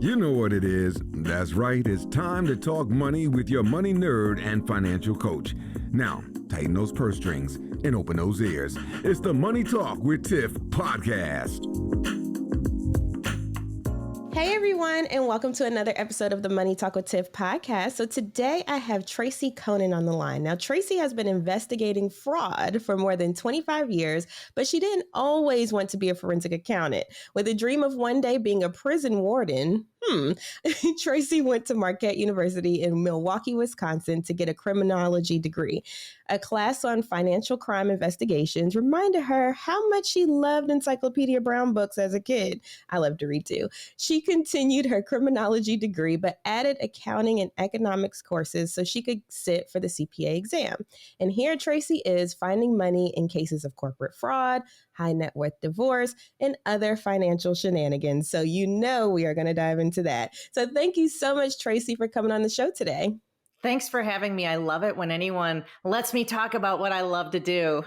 You know what it is. That's right. It's time to talk money with your money nerd and financial coach. Now, tighten those purse strings and open those ears. It's the Money Talk with Tiff podcast. Hey everyone, and welcome to another episode of the Money Talk with Tiff podcast. So today I have Tracy Coenen on the line. Now, Tracy has been investigating fraud for more than 25 years, but she didn't always want to be a forensic accountant. With a dream of one day being a prison warden, Tracy went to Marquette University in Milwaukee, Wisconsin to get a criminology degree. A class on financial crime investigations reminded her how much she loved Encyclopedia Brown books as a kid. I love to read too. She continued her criminology degree, but added accounting and economics courses so she could sit for the CPA exam. And here Tracy is finding money in cases of corporate fraud, high net worth divorce, and other financial shenanigans. So you know we are going to dive into that. So thank you so much, Tracy, for coming on the show today. Thanks for having me. I love it when anyone lets me talk about what I love to do.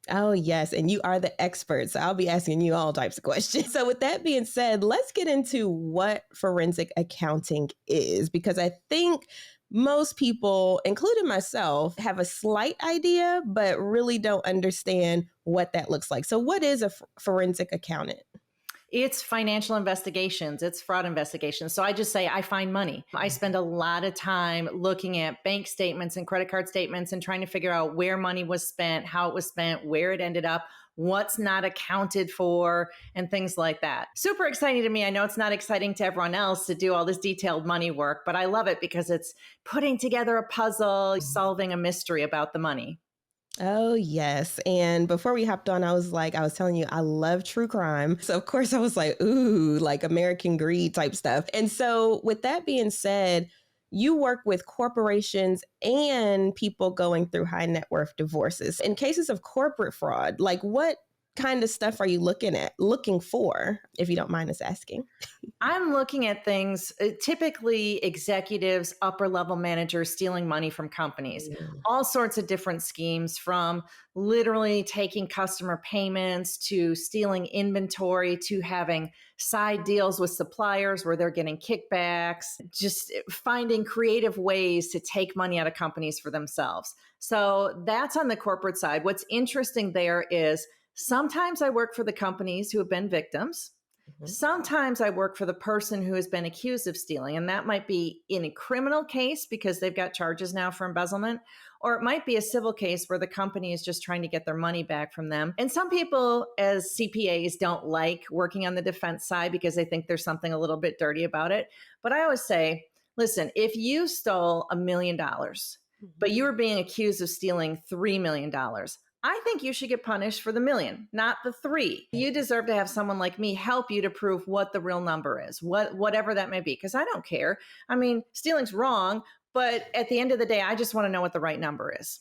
Oh, yes. And you are the expert. So I'll be asking you all types of questions. So with that being said, let's get into what forensic accounting is, because I think most people, including myself, have a slight idea, but really don't understand what that looks like. So what is a forensic accountant? It's financial investigations. It's fraud investigations. So I just say I find money. I spend a lot of time looking at bank statements and credit card statements and trying to figure out where money was spent, how it was spent, where it ended up, what's not accounted for, and things like that. Super exciting to me. I know it's not exciting to everyone else to do all this detailed money work, but I love it because it's putting together a puzzle, solving a mystery about the money. Oh, yes. And before we hopped on, I was telling you, I love true crime. So of course I was like, ooh, like American Greed type stuff. And so with that being said, you work with corporations and people going through high net worth divorces. In cases of corporate fraud, like what kind of stuff are you looking for, if you don't mind us asking? I'm looking at things, typically executives, upper level managers stealing money from companies, all sorts of different schemes, from literally taking customer payments to stealing inventory to having side deals with suppliers where they're getting kickbacks, just finding creative ways to take money out of companies for themselves. So that's on the corporate side. What's interesting there is sometimes I work for the companies who have been victims. Sometimes I work for the person who has been accused of stealing, and that might be in a criminal case because they've got charges now for embezzlement, or it might be a civil case where the company is just trying to get their money back from them. And some people as CPAs don't like working on the defense side because they think there's something a little bit dirty about it. But I always say, listen, if you stole $1 million, but you were being accused of stealing $3 million, I think you should get punished for the million, not the 3. You deserve to have someone like me help you to prove what the real number is, whatever that may be, because I don't care. I mean, stealing's wrong, but at the end of the day, I just want to know what the right number is.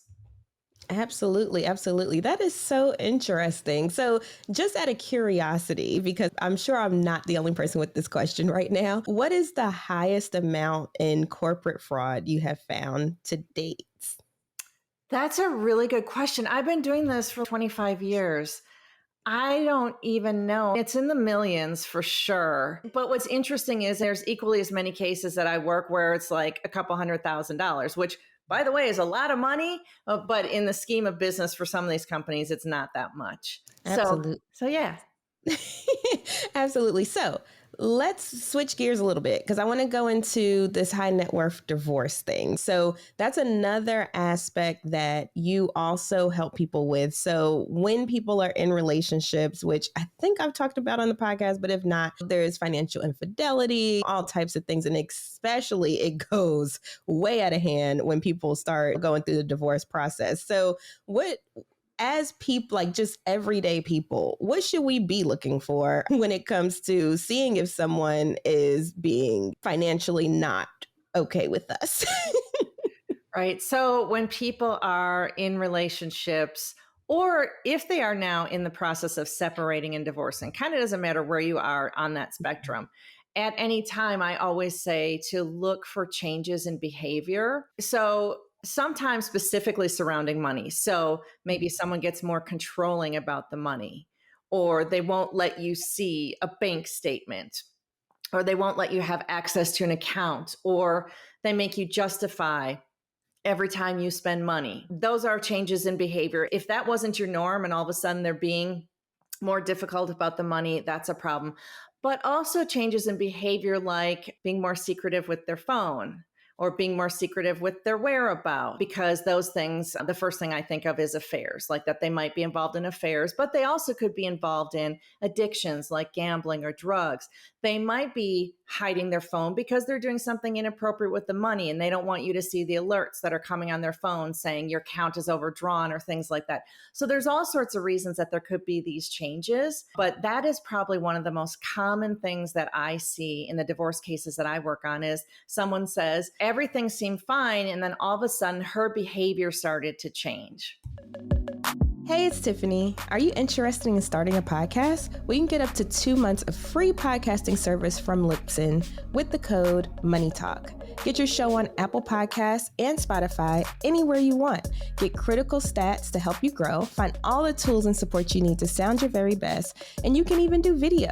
Absolutely. Absolutely. That is so interesting. So just out of curiosity, because I'm sure I'm not the only person with this question right now, what is the highest amount in corporate fraud you have found to date? That's a really good question. I've been doing this for 25 years. I don't even know. It's in the millions for sure. But what's interesting is there's equally as many cases that I work where it's like a couple $100,000, which, by the way, is a lot of money. But in the scheme of business for some of these companies, it's not that much. Absolutely. So yeah. Absolutely. So let's switch gears a little bit because I want to go into this high net worth divorce thing. So that's another aspect that you also help people with. So when people are in relationships, which I think I've talked about on the podcast, but if not, there's financial infidelity, all types of things. And especially it goes way out of hand when people start going through the divorce process. So as people, like just everyday people, what should we be looking for when it comes to seeing if someone is being financially not okay with us? Right. So when people are in relationships, or if they are now in the process of separating and divorcing, kind of doesn't matter where you are on that spectrum. At any time, I always say to look for changes in behavior. So sometimes specifically surrounding money. So maybe someone gets more controlling about the money, or they won't let you see a bank statement, or they won't let you have access to an account, or they make you justify every time you spend money. Those are changes in behavior. If that wasn't your norm and all of a sudden they're being more difficult about the money, that's a problem. But also changes in behavior like being more secretive with their phone or being more secretive with their whereabouts, because those things, the first thing I think of is affairs, like that they might be involved in affairs, but they also could be involved in addictions like gambling or drugs. They might be hiding their phone because they're doing something inappropriate with the money and they don't want you to see the alerts that are coming on their phone saying your account is overdrawn or things like that. So there's all sorts of reasons that there could be these changes, but that is probably one of the most common things that I see in the divorce cases that I work on is someone says everything seemed fine and then all of a sudden her behavior started to change. Hey, it's Tiffany. Are you interested in starting a podcast? Well, you can get up to 2 months of free podcasting service from Libsyn with the code MONEYTALK. Get your show on Apple Podcasts and Spotify anywhere you want. Get critical stats to help you grow, find all the tools and support you need to sound your very best, and you can even do video.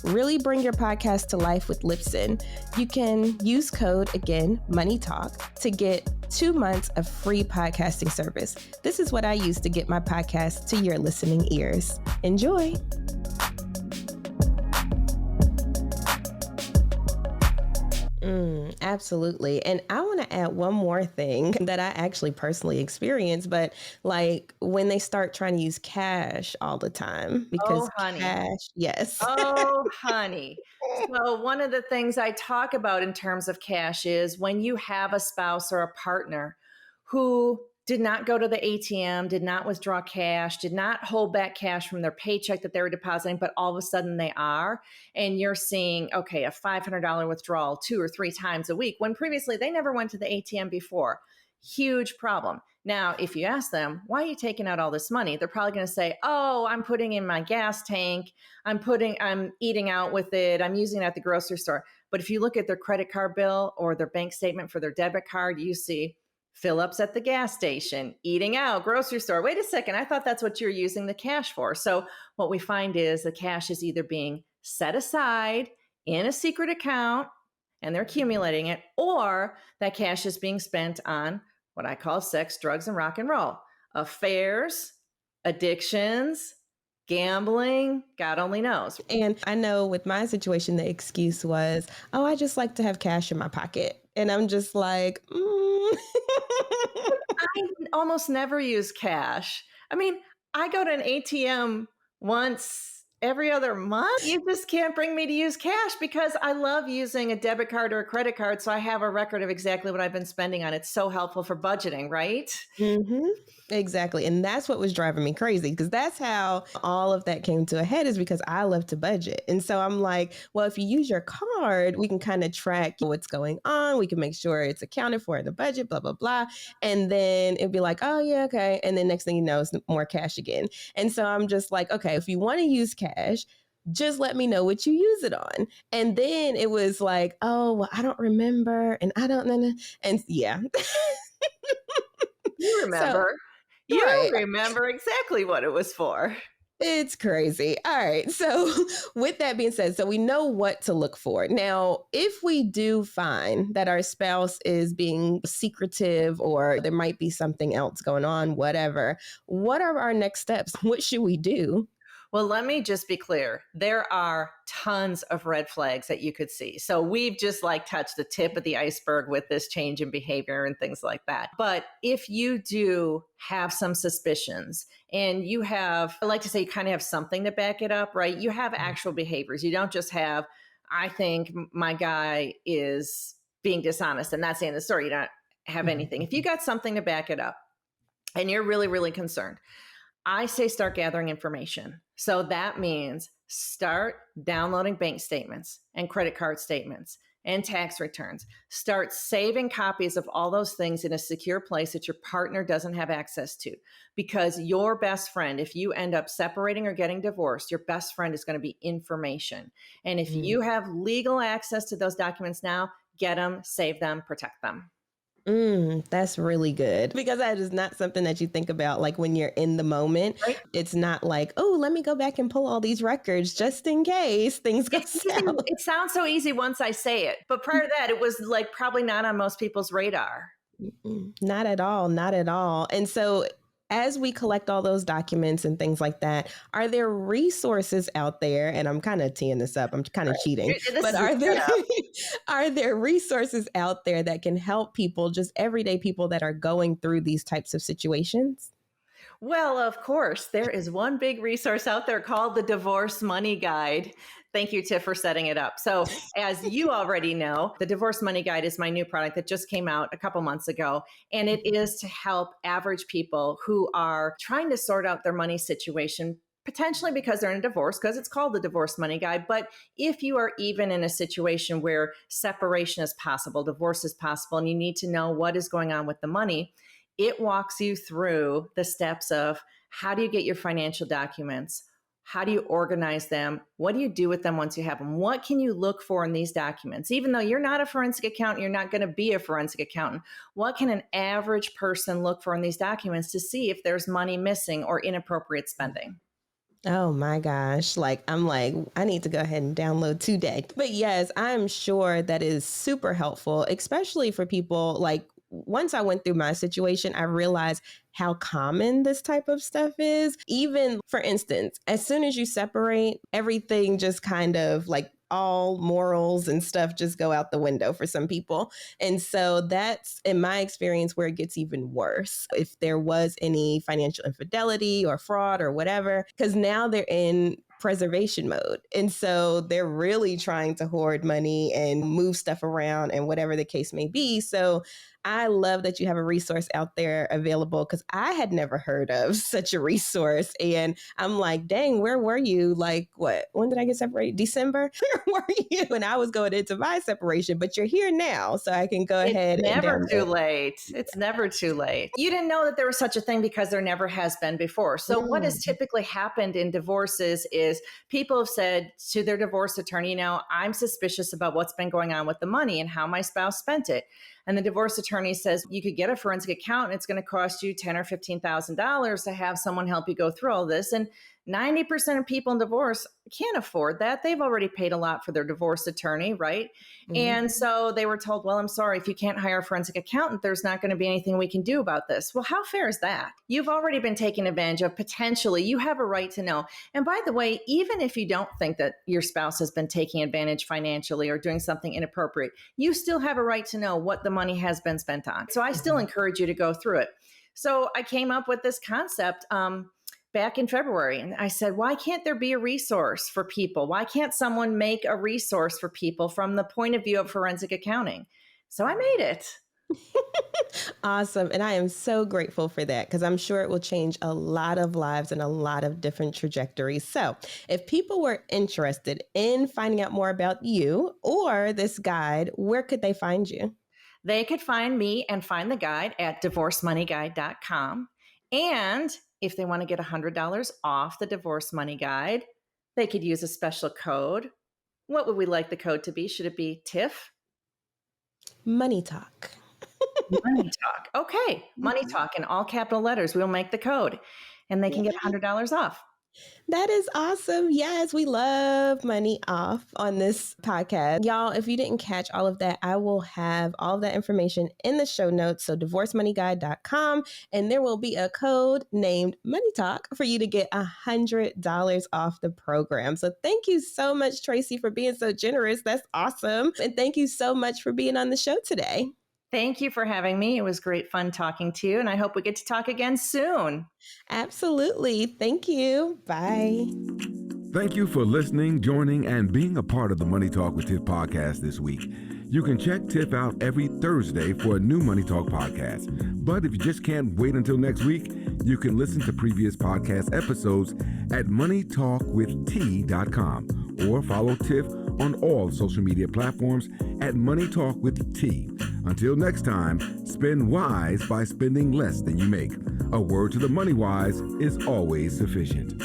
Really bring your podcast to life with Libsyn. You can use code, again, MONEYTALK, to get 2 months of free podcasting service. This is what I use to get my podcast to your listening ears. Enjoy. Absolutely. And I want to add one more thing that I actually personally experienced, but like when they start trying to use cash all the time because cash, yes. Oh, honey. So one of the things I talk about in terms of cash is when you have a spouse or a partner who did not go to the ATM, did not withdraw cash, did not hold back cash from their paycheck that they were depositing, but all of a sudden they are, and you're seeing, okay, a $500 withdrawal 2 or 3 times a week, when previously they never went to the ATM before. Huge problem. Now, if you ask them, why are you taking out all this money? They're probably going to say, oh, I'm putting in my gas tank. I'm eating out with it. I'm using it at the grocery store. But if you look at their credit card bill or their bank statement for their debit card, you see fill-ups at the gas station, eating out, grocery store. Wait a second, I thought that's what you're using the cash for. So what we find is the cash is either being set aside in a secret account and they're accumulating it, or that cash is being spent on what I call sex, drugs, and rock and roll, affairs, addictions, gambling, God only knows. And I know with my situation, the excuse was, oh, I just like to have cash in my pocket. And I'm just like, I almost never use cash. I mean, I go to an ATM once every other month. You just can't bring me to use cash because I love using a debit card or a credit card. So I have a record of exactly what I've been spending on. It's so helpful for budgeting, right? Mm-hmm. Exactly. And that's what was driving me crazy, because that's how all of that came to a head, is because I love to budget. And so I'm like, well, if you use your card, we can kind of track what's going on. We can make sure it's accounted for in the budget, blah, blah, blah. And then it'd be like, oh, yeah, okay. And then next thing you know, it's more cash again. And so I'm just like, okay, if you want to use cash, just let me know what you use it on. And then it was like, oh, well, I don't remember. And I don't know. And yeah. You remember. You remember exactly what it was for. It's crazy. All right. So with that being said, so we know what to look for. Now, if we do find that our spouse is being secretive or there might be something else going on, whatever, what are our next steps? What should we do? Well, let me just be clear. There are tons of red flags that you could see. So we've just like touched the tip of the iceberg with this change in behavior and things like that. But if you do have some suspicions and you have, I like to say, you kind of have something to back it up, right? You have actual behaviors. You don't just have, I think my guy is being dishonest and that's the end of the story. You don't have anything. If you got something to back it up and you're really, really concerned, I say start gathering information. So that means start downloading bank statements and credit card statements and tax returns. Start saving copies of all those things in a secure place that your partner doesn't have access to. Because your best friend, if you end up separating or getting divorced, your best friend is going to be information. And if you have legal access to those documents now, get them, save them, protect them. That's really good because that is not something that you think about like when you're in the moment. Right? It's not like, oh, let me go back and pull all these records just in case things go south. It sounds so easy once I say it, but prior to that, it was like probably not on most people's radar. Not at all. Not at all. And so as we collect all those documents and things like that, are there resources out there? And I'm kind of teeing this up. I'm kind of cheating. But are there resources out there that can help people, just everyday people that are going through these types of situations? Well, of course, there is one big resource out there called the Divorce Money Guide. Thank you, Tiff, for setting it up. So as you already know, the Divorce Money Guide is my new product that just came out a couple months ago. And it is to help average people who are trying to sort out their money situation, potentially because they're in a divorce, because it's called the Divorce Money Guide. But if you are even in a situation where separation is possible, divorce is possible, and you need to know what is going on with the money, it walks you through the steps of how do you get your financial documents? How do you organize them? What do you do with them once you have them? What can you look for in these documents? Even though you're not a forensic accountant, you're not going to be a forensic accountant. What can an average person look for in these documents to see if there's money missing or inappropriate spending? Oh my gosh. I'm like, I need to go ahead and download today. But yes, I'm sure that is super helpful, especially for people like once I went through my situation, I realized how common this type of stuff is. Even, for instance, as soon as you separate, everything just kind of like all morals and stuff just go out the window for some people. And so that's, in my experience, where it gets even worse. If there was any financial infidelity or fraud or whatever, because now they're in preservation mode. And so they're really trying to hoard money and move stuff around and whatever the case may be. So I love that you have a resource out there available because I had never heard of such a resource. And I'm like, dang, where were you? Like, what? When did I get separated? December? Where were you? When I was going into my separation, but you're here now. So I can go ahead. It's never too late. It's never too late. You didn't know that there was such a thing because there never has been before. So what has typically happened in divorces is people have said to their divorce attorney, I'm suspicious about what's been going on with the money and how my spouse spent it. And the divorce attorney says, you could get a forensic accountant. It's going to cost you $10,000 or $15,000 to have someone help you go through all this. And 90% of people in divorce can't afford that. They've already paid a lot for their divorce attorney, right? Mm-hmm. And so they were told, well, I'm sorry, if you can't hire a forensic accountant, there's not going to be anything we can do about this. Well, how fair is that? You've already been taken advantage of. Potentially, you have a right to know. And by the way, even if you don't think that your spouse has been taking advantage financially or doing something inappropriate, you still have a right to know what the money has been spent on. So I still encourage you to go through it. So I came up with this concept back in February. And I said, why can't there be a resource for people? Why can't someone make a resource for people from the point of view of forensic accounting? So I made it. Awesome. And I am so grateful for that because I'm sure it will change a lot of lives and a lot of different trajectories. So if people were interested in finding out more about you or this guide, where could they find you? They could find me and find the guide at divorcemoneyguide.com. And if they want to get $100 off the Divorce Money Guide, they could use a special code. What would we like the code to be? Should it be TIFF? Money Talk. Money Talk. Okay. Money Talk in all capital letters. We'll make the code and they can get $100 off. That is awesome. Yes, we love money off on this podcast. Y'all, if you didn't catch all of that, I will have all of that information in the show notes. So divorcemoneyguide.com, and there will be a code named Money Talk for you to get $100 off the program. So thank you so much, Tracy, for being so generous. That's awesome. And thank you so much for being on the show today. Thank you for having me. It was great fun talking to you, and I hope we get to talk again soon. Absolutely. Thank you. Bye. Thank you for listening, joining, and being a part of the Money Talk with Tiff podcast this week. You can check Tiff out every Thursday for a new Money Talk podcast. But if you just can't wait until next week, you can listen to previous podcast episodes at moneytalkwitht.com or follow Tiff on all social media platforms at Money Talk with T. Until next time, spend wise by spending less than you make. A word to the money wise is always sufficient.